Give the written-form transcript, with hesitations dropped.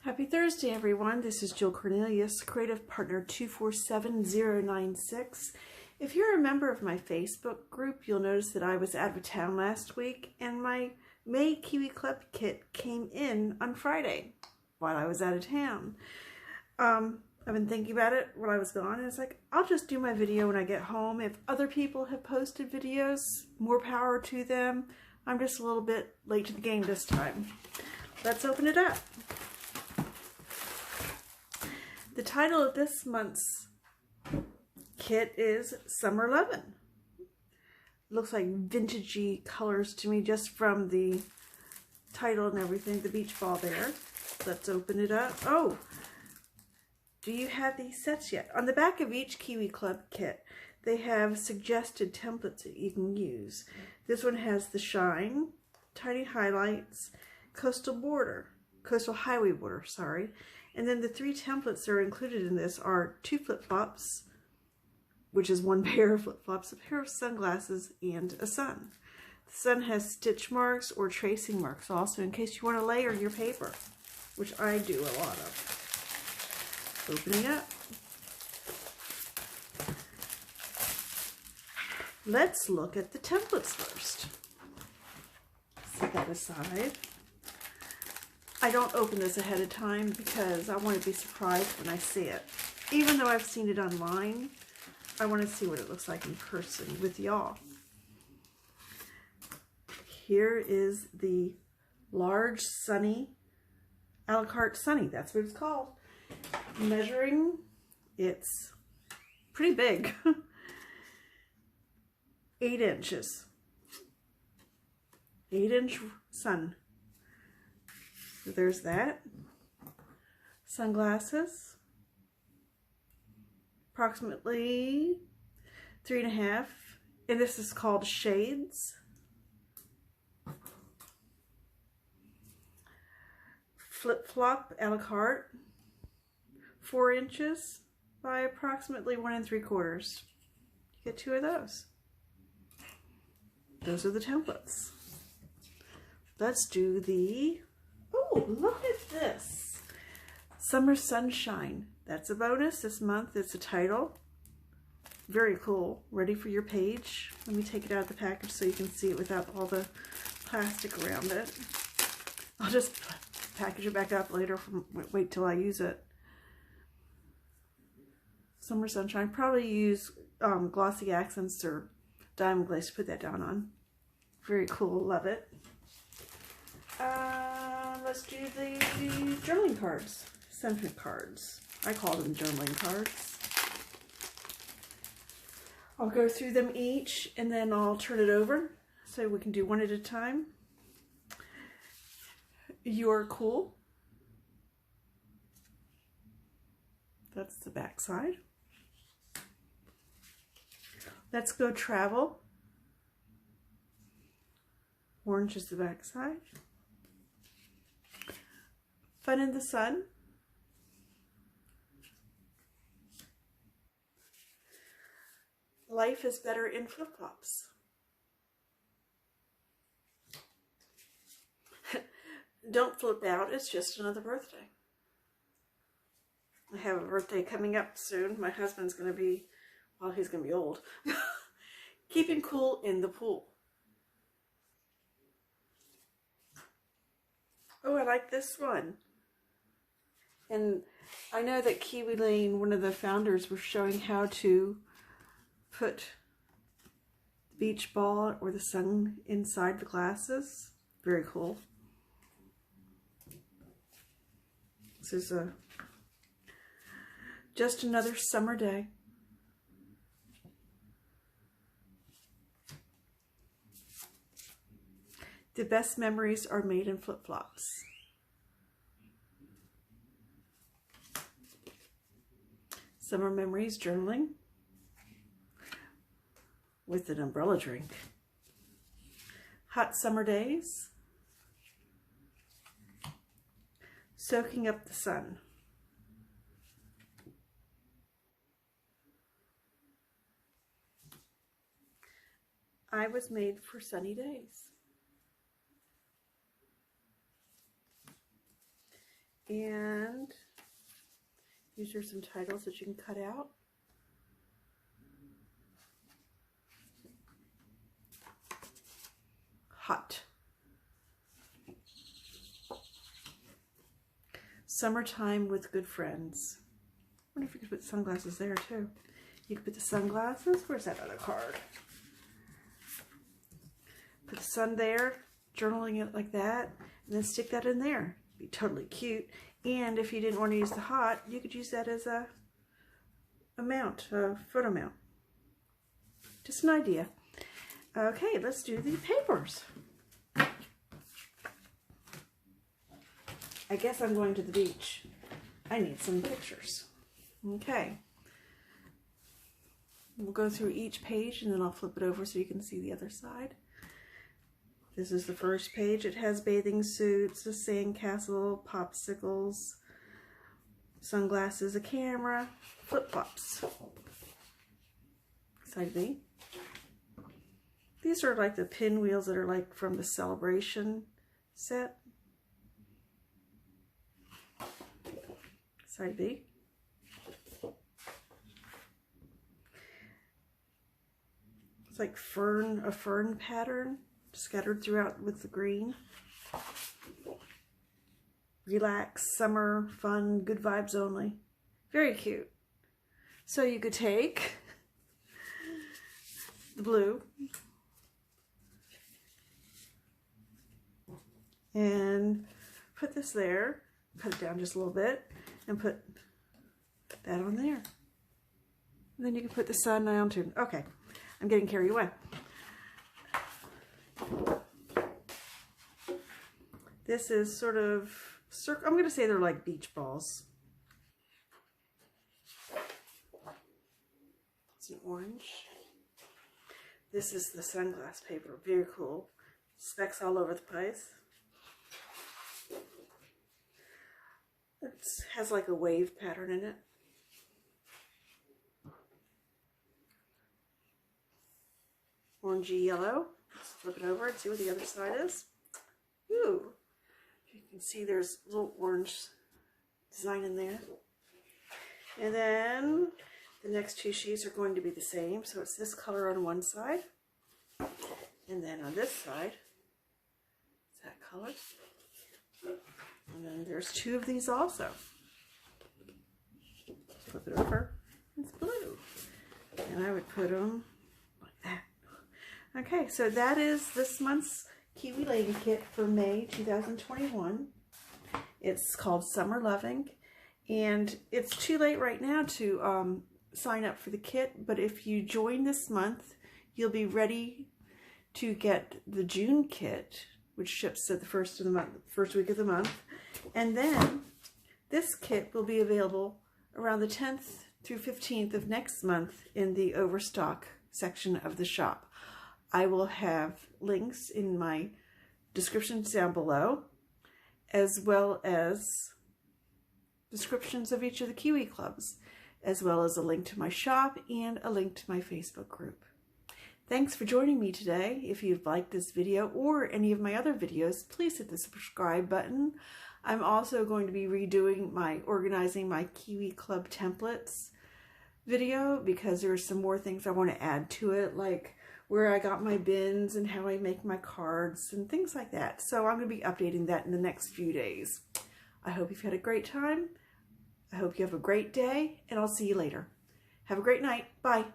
Happy Thursday, everyone. This is Jill Cornelius, Creative Partner 247096. If you're a member of my Facebook group, you'll notice that I was out of town last week and my May Kiwi Club kit came in on Friday while I was out of town. I've been thinking about it while I was gone, and it's like, I'll just do my video when I get home. If other people have posted videos, more power to them. I'm just a little bit late to the game this time. Let's open it up. The title of this month's kit is Summer Lovin'. Looks like vintagey colors to me just from the title and everything, the beach ball there. Let's open it up. Oh, do you have these sets yet? On the back of each Kiwi Club kit, they have suggested templates that you can use. This one has the shine, tiny highlights, coastal highway border, sorry. And then the 3 templates that are included in this are 2 flip-flops, which is 1 pair of flip-flops, a pair of sunglasses, and a sun. The sun has stitch marks or tracing marks also in case you want to layer your paper, which I do a lot of. Opening up. Let's look at the templates first. Set that aside. I don't open this ahead of time because I want to be surprised when I see it. Even though I've seen it online, I want to see what it looks like in person with y'all. Here is the large sunny, a la carte sunny, that's what it's called. Measuring, it's pretty big. 8 inches. 8-inch sun. So there's that. Sunglasses, approximately 3.5, and this is called Shades. Flip-flop a la carte, 4 inches by approximately 1 3/4. You get 2 of those. Those are the templates. Let's do the, oh, look at this. Summer Sunshine. That's a bonus this month. It's a title. Very cool. Ready for your page. Let me take it out of the package so you can see it without all the plastic around it. I'll just package it back up later. Wait till I use it. Summer Sunshine. Probably use glossy accents or diamond glaze to put that down on. Very cool. Love it. Let's do the journaling cards. Sentiment cards. I call them journaling cards. I'll go through them each and then I'll turn it over so we can do one at a time. You're cool. That's the back side. Let's go travel. Orange is the back side. Fun in the sun. Life is better in flip-flops. Don't flip out, it's just another birthday. I have a birthday coming up soon. My husband's going to be, well, he's going to be old. Keeping cool in the pool. Oh, I like this one. And I know that Kiwi Lane, one of the founders, was showing how to put the beach ball or the sun inside the glasses. Very cool. This is just another summer day. The best memories are made in flip-flops. Summer memories journaling with an umbrella drink. Hot summer days. Soaking up the sun. I was made for sunny days. And these are some titles that you can cut out. Hot. Summertime with good friends. I wonder if you could put sunglasses there too. You could put the sunglasses. Where's that other card? Put the sun there, journaling it like that, and then stick that in there. Be totally cute. And if you didn't want to use the hot, you could use that as a mount, a photo mount. Just an idea. Okay, let's do the papers. I guess I'm going to the beach. I need some pictures. Okay. We'll go through each page and then I'll flip it over so you can see the other side. This is the first page. It has bathing suits, a sandcastle, popsicles, sunglasses, a camera, flip-flops. Side B. These are like the pinwheels that are like from the Celebration set. Side B. It's like a fern pattern scattered throughout with the green. Relax, summer, fun, good vibes only. Very cute. So you could take the blue and put this there, cut it down just a little bit, and put that on there. And then you can put the sun down too. Okay, I'm getting carried away. This is sort of, I'm going to say they're like beach balls. It's an orange. This is the sunglass paper. Very cool. Specks all over the place. It has like a wave pattern in it. Orangey yellow. Let's flip it over and see what the other side is. Ooh. You can see there's a little orange design in there. And then the next two sheets are going to be the same. So it's this color on one side. And then on this side, it's that color. And then there's two of these also. Flip it over. It's blue. And I would put them like that. Okay, so that is this month's Kiwi Lane kit for May 2021. It's called Summer Lovin', and it's too late right now to sign up for the kit, but if you join this month, you'll be ready to get the June kit, which ships at the first week of the month, and then this kit will be available around the 10th through 15th of next month in the Overstock section of the shop. I will have links in my descriptions down below, as well as descriptions of each of the Kiwi clubs, as well as a link to my shop and a link to my Facebook group. Thanks for joining me today. If you've liked this video or any of my other videos, please hit the subscribe button. I'm also going to be redoing my organizing my Kiwi Club templates video because there are some more things I want to add to it, like where I got my bins and how I make my cards and things like that. So I'm going to be updating that in the next few days. I hope you've had a great time. I hope you have a great day, and I'll see you later. Have a great night. Bye.